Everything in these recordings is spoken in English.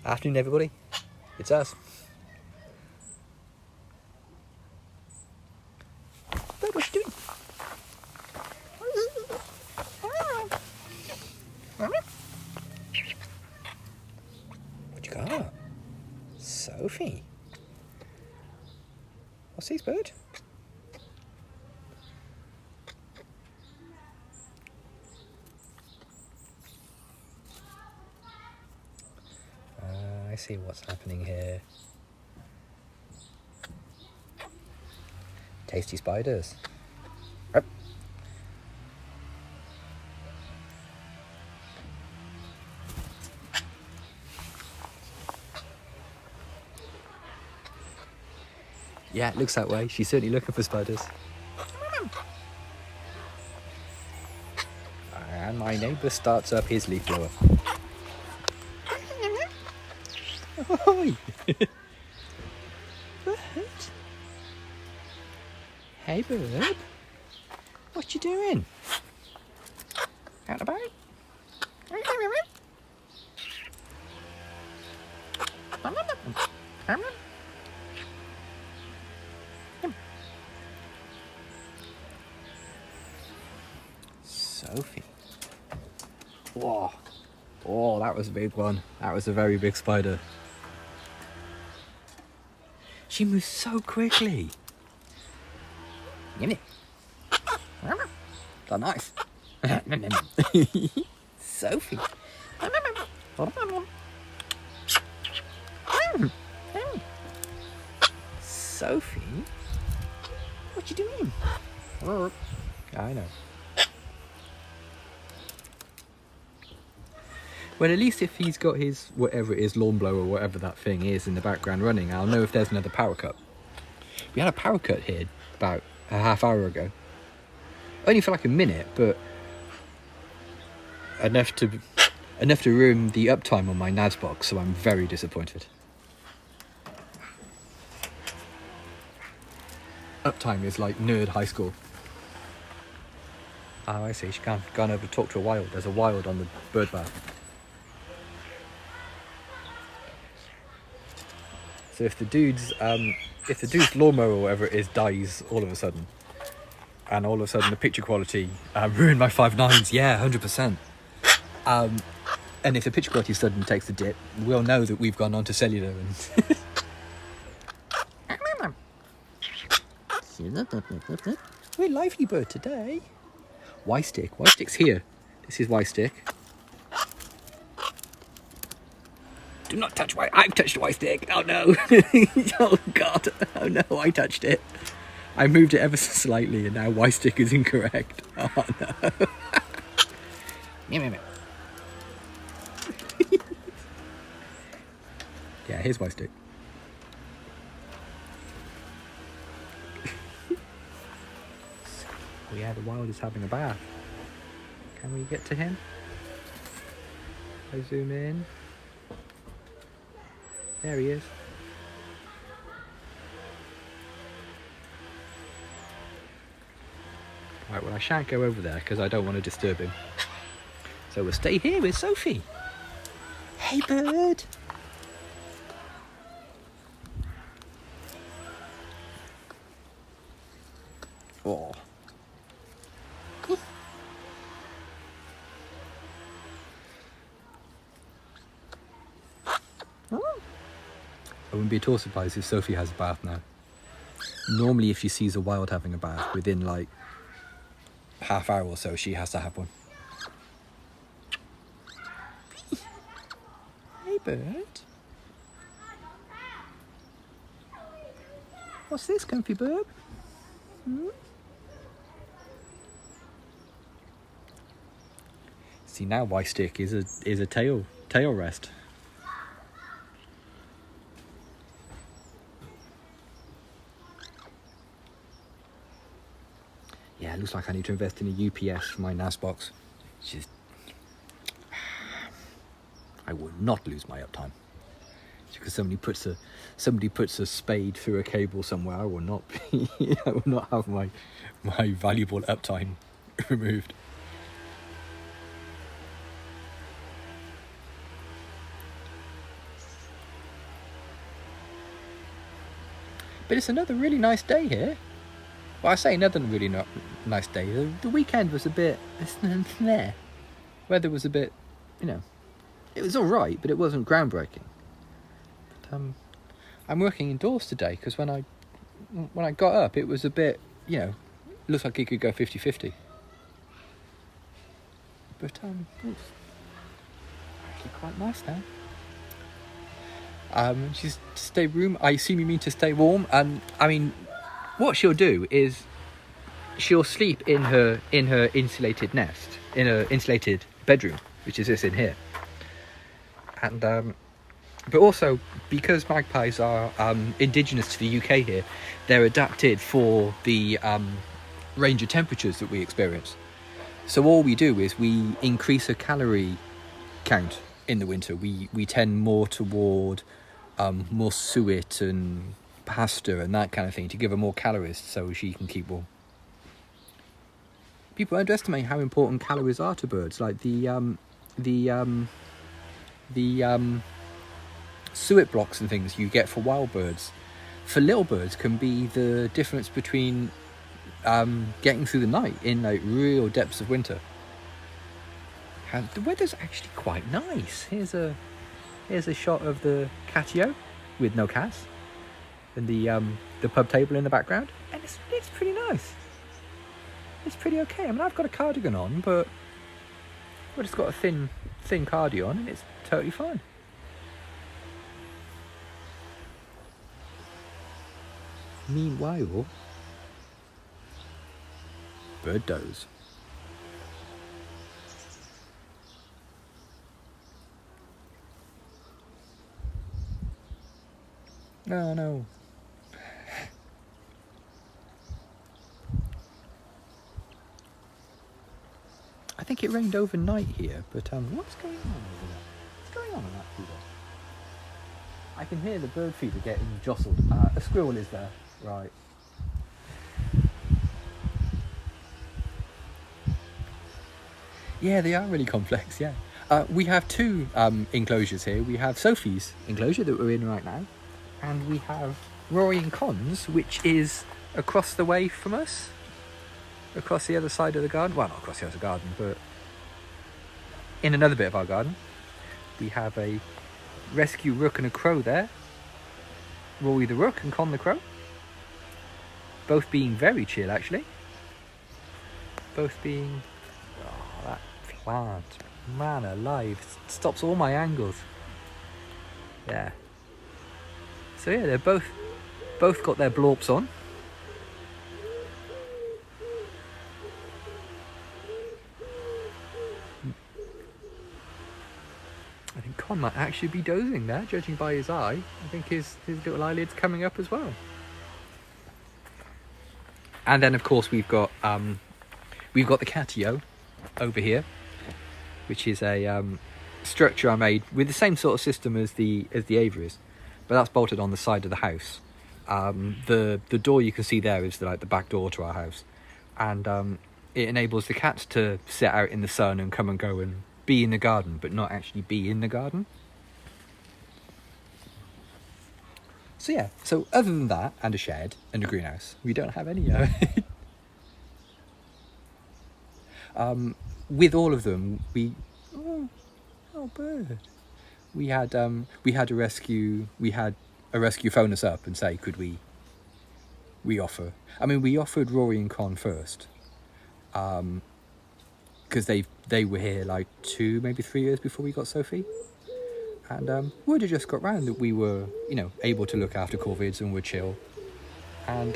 Afternoon, everybody. It's us. Bird, what you doing? What you got? Sophie. What's this, bird? I see what's happening here. Tasty spiders. Yep. Yeah, it looks that way. She's certainly looking for spiders. And my neighbour starts up his leaf blower. Oi! Bird? Hey, bird. What you doing? Out and about? Sophie. Whoa. Oh, that was a big one. That was a very big spider. She moves so quickly. Gimme. So nice. Sophie. Sophie? What you doing? I know. Well, at least if he's got his, whatever it is, lawn blower or whatever that thing is in the background running, I'll know if there's another power cut. We had a power cut here about a half hour ago. Only for like a minute, but enough to ruin the uptime on my NAS box, so I'm very disappointed. Uptime is like nerd high school. Oh, I see. She gone over to talk to a wild. There's a wild on the bird bath. So if the dude's lawnmower or whatever it is dies all of a sudden, and all of a sudden the picture quality ruined my 5.9s, yeah, 100%. And if the picture quality suddenly takes a dip, we'll know that we've gone on to cellular and... We're lively bird today. Y-stick. Y-stick's here. This is Y-stick. Do not touch I've touched Y-stick. Oh no. Oh god. Oh no, I touched it. I moved it ever so slightly and now Y-stick is incorrect. Oh no. Yeah, here's Y-stick. Oh yeah, the wild is having a bath. Can we get to him? I zoom in. There he is. Right, well I shan't go over there because I don't want to disturb him. So we'll stay here with Sophie. Hey bird! Oh. I wouldn't be at all surprised if Sophie has a bath now. Normally if she sees a wild having a bath, within like half hour or so, she has to have one. Hey bird. What's this, comfy bird? Hmm? See, now Y-stick is a tail rest. Yeah, it looks like I need to invest in a UPS for my NAS box. Which is... I will not lose my uptime. Because somebody puts a spade through a cable somewhere, I will not be, I will not have my valuable uptime removed. But it's another really nice day here. Well, I say another really nice day. The weekend was a bit... Weather was a bit, it was all right, but it wasn't groundbreaking. But I'm working indoors today because when I got up, it was a bit, looks like it could go 50-50. But it's actually quite nice now. She's to stay room. I assume you mean to stay warm. And I mean, what she'll do is she'll sleep in her insulated nest, in her insulated bedroom, which is this in here. And but also because magpies are indigenous to the UK here, they're adapted for the range of temperatures that we experience. So all we do is we increase a calorie count in the winter. We tend more toward more suet and pasta and that kind of thing to give her more calories so she can keep warm. People underestimate how important calories are to birds. Like the suet blocks and things you get for wild birds, for little birds, can be the difference between getting through the night in like real depths of winter. And the weather's actually quite nice. Here's a shot of the catio with no cats and the pub table in the background, and it's pretty nice. It's pretty okay. I mean, I've got a cardigan on, but it's got a thin cardigan on, and it's totally fine. Meanwhile, bird doze. Oh no. I think it rained overnight here, but what's going on over there? What's going on that feeder? I can hear the bird feeder getting jostled. A squirrel is there, right. Yeah, they are really complex, yeah. We have two enclosures here. We have Sophie's enclosure that we're in right now, and we have Rory and Con's, which is across the way from us, across the other side of the garden. Well, not across the other garden, but in another bit of our garden. We have a rescue rook and a crow there. Rory the rook and Con the crow. Both being very chill, actually. Both being... Oh, that plant. Man alive. It stops all my angles. Yeah. So yeah, they're both got their blorps on. I think Con might actually be dozing there, judging by his eye. I think his little eyelid's coming up as well. And then of course we've got the catio over here, which is a structure I made with the same sort of system as the aviaries, but that's bolted on the side of the house. The door you can see there is the back door to our house, and it enables the cats to sit out in the sun and come and go and be in the garden, but not actually be in the garden. So yeah, so other than that, and a shed and a greenhouse, we don't have any. With all of them, bird. We had a rescue phone us up and say, could we offer? I mean, we offered Rory and Con first, because they were here like 2, maybe 3 years before we got Sophie, and word had just got round that we were able to look after corvids and were chill, and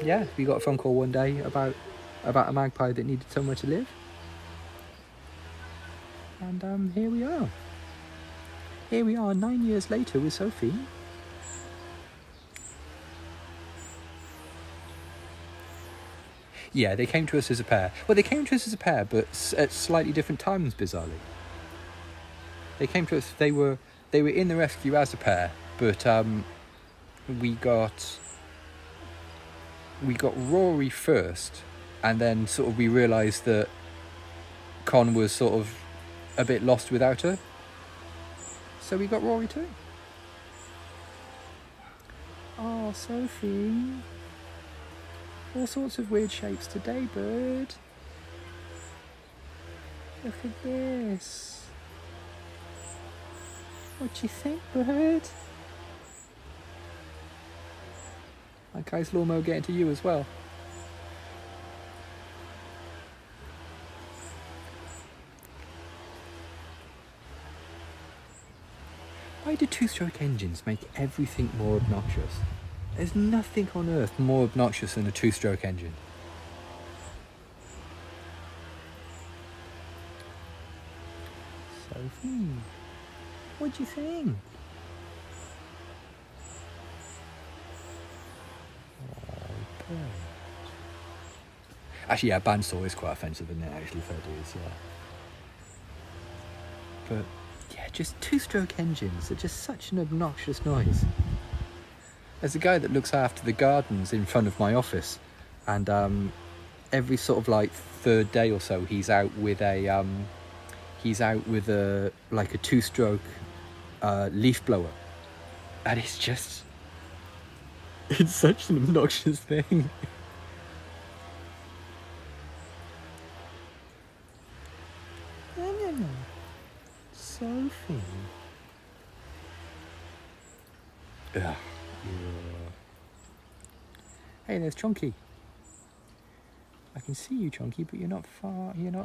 yeah, we got a phone call one day about a magpie that needed somewhere to live, and here we are. Here we are 9 years later with Sophie. Yeah, they came to us as a pair. Well, they came to us as a pair, but at slightly different times, bizarrely. They came to us, they were in the rescue as a pair, but we got Rory first, and then sort of we realised that Con was sort of a bit lost without her. So we got Rory too. Oh, Sophie. All sorts of weird shapes today, bird. Look at this. What do you think, bird? Okay, is lawnmower getting to you as well? Why do two-stroke engines make everything more obnoxious? There's nothing on earth more obnoxious than a two-stroke engine. Sophie, what do you think? Oh, actually, yeah, bandsaw is quite offensive, isn't it, actually, fair dues, yeah. But, yeah, just two-stroke engines are just such an obnoxious noise. There's a guy that looks after the gardens in front of my office, and every sort of like third day or so, he's out with a like a two-stroke leaf blower, and it's such an obnoxious thing. Sophie. Ugh. Hey, there's Chunky. I can see you, Chunky, but you're not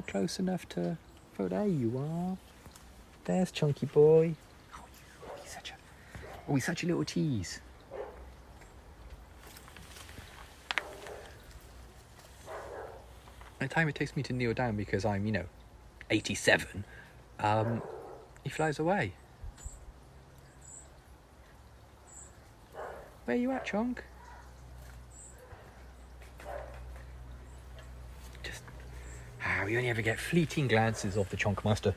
close enough to... Oh, there you are. There's Chunky boy. He's such a little tease. The time it takes me to kneel down because I'm, 87, he flies away. Where you at, Chunk? We only ever get fleeting glances of the Chunk Master.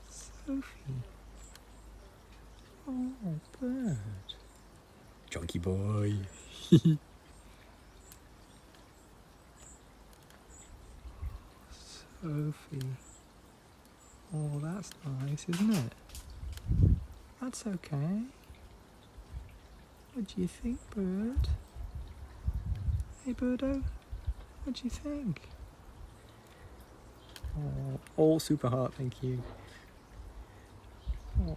Sophie. Oh, bird. Chunky boy. Sophie. Oh, that's nice, isn't it? That's okay. What do you think, bird? Hey, birdo. What do you think? Oh, all super heart, thank you. Oh.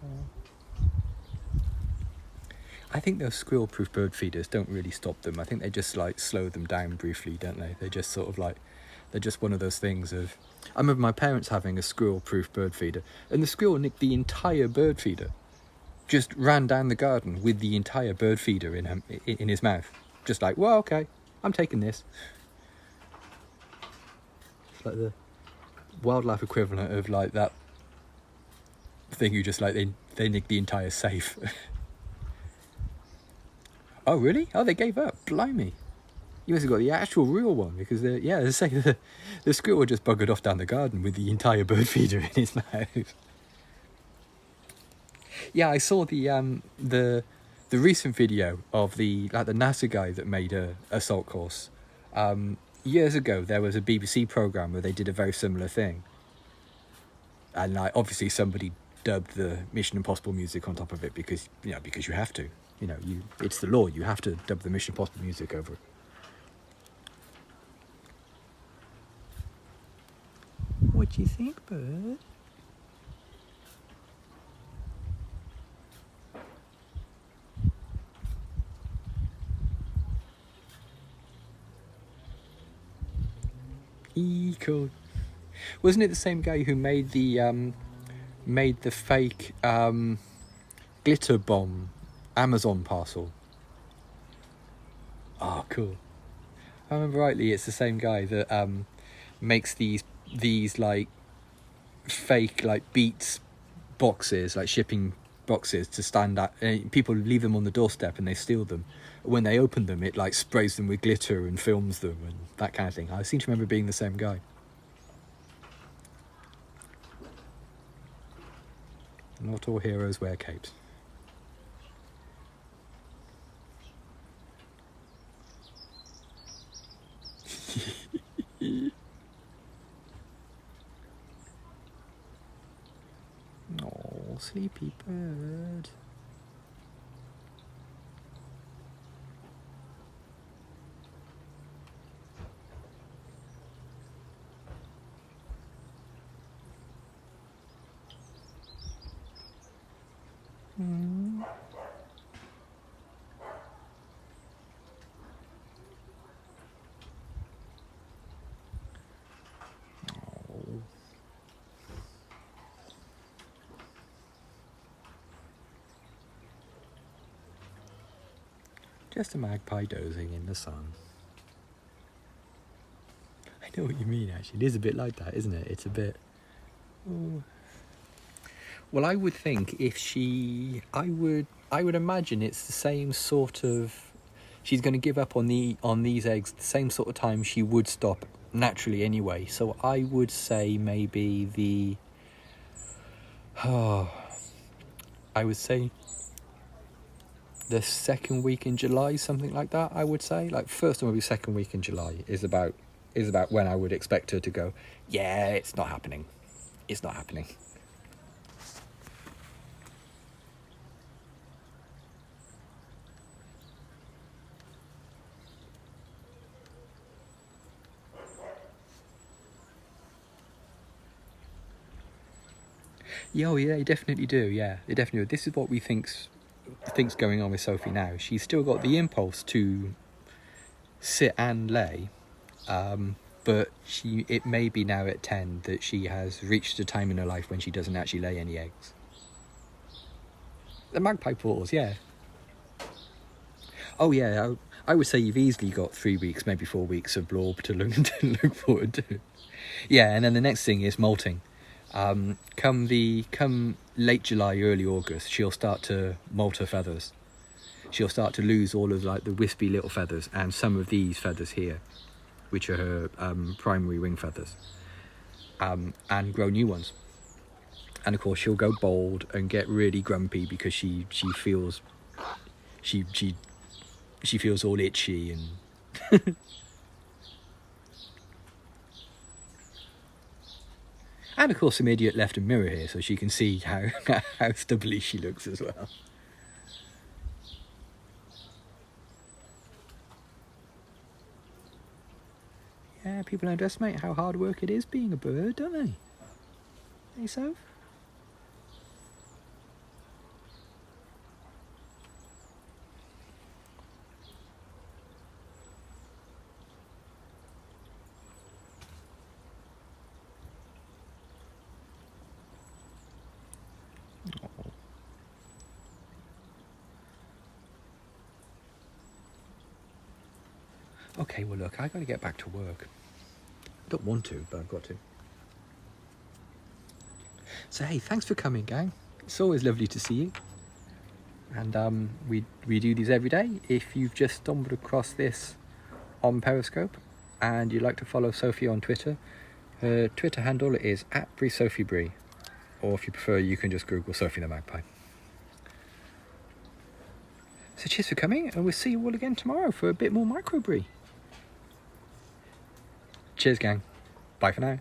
I think those squirrel-proof bird feeders don't really stop them. I think they just like slow them down briefly, don't they? They're just sort of like, they're just one of those things of... I remember my parents having a squirrel-proof bird feeder, and the squirrel nicked the entire bird feeder. Just ran down the garden with the entire bird feeder in his mouth. Just like, well, okay, I'm taking this. It's like the wildlife equivalent of like that thing you just like, they nicked the entire safe. Oh, really? Oh, they gave up. Blimey. You must have got the actual real one because, the squirrel just buggered off down the garden with the entire bird feeder in his mouth. Yeah, I saw the recent video of the NASA guy that made a salt course. Years ago, there was a BBC programme where they did a very similar thing. And obviously somebody dubbed the Mission Impossible music on top of it because you have to. It's the law. You have to dub the Mission Impossible music over it. What do you think, bird? Cool. Wasn't it the same guy who made the fake glitter bomb Amazon parcel? Oh, cool. If I remember rightly, it's the same guy that makes these like fake like Beats boxes, like shipping boxes to stand at. People leave them on the doorstep and they steal them. When they open them, it like sprays them with glitter and films them and that kind of thing. I seem to remember being the same guy. Not all heroes wear capes. sleepy bird. Mm. Oh. Just a magpie dozing in the sun. I know what you mean, actually. It is a bit like that, isn't it? It's a bit... Oh. Well, I would think if she... I would imagine it's the same sort of... She's going to give up on these eggs the same sort of time she would stop naturally anyway. So I would say maybe the... Oh, I would say the second week in July, something like that, I would say. Like, first or maybe second week in July is about when I would expect her to go, yeah, it's not happening. It's not happening. Yeah, oh yeah, they definitely do. Yeah, they definitely do. This is what we think's going on with Sophie now. She's still got the impulse to sit and lay, but it may be now at 10 that she has reached a time in her life when she doesn't actually lay any eggs. The magpie pause, yeah. Oh yeah, I would say you've easily got 3 weeks, maybe 4 weeks of blorb to look forward to. Yeah, and then the next thing is molting. Come late July, early August, she'll start to molt her feathers. She'll start to lose all of like the wispy little feathers and some of these feathers here, which are her primary wing feathers, and grow new ones. And of course she'll go bald and get really grumpy because she feels she feels all itchy and and of course some idiot left a mirror here so she can see how stubbly she looks as well. Yeah, people underestimate how hard work it is being a bird, don't they? Hey, Soph? Okay, well look, I gotta get back to work. I don't want to, but I've got to. So hey, thanks for coming, gang. It's always lovely to see you. And we do these every day. If you've just stumbled across this on Periscope and you'd like to follow Sophie on Twitter, her Twitter handle is @bree. Or if you prefer, you can just Google Sophie the Magpie. So cheers for coming, and we'll see you all again tomorrow for a bit more micro Bree. Cheers, gang. Bye for now.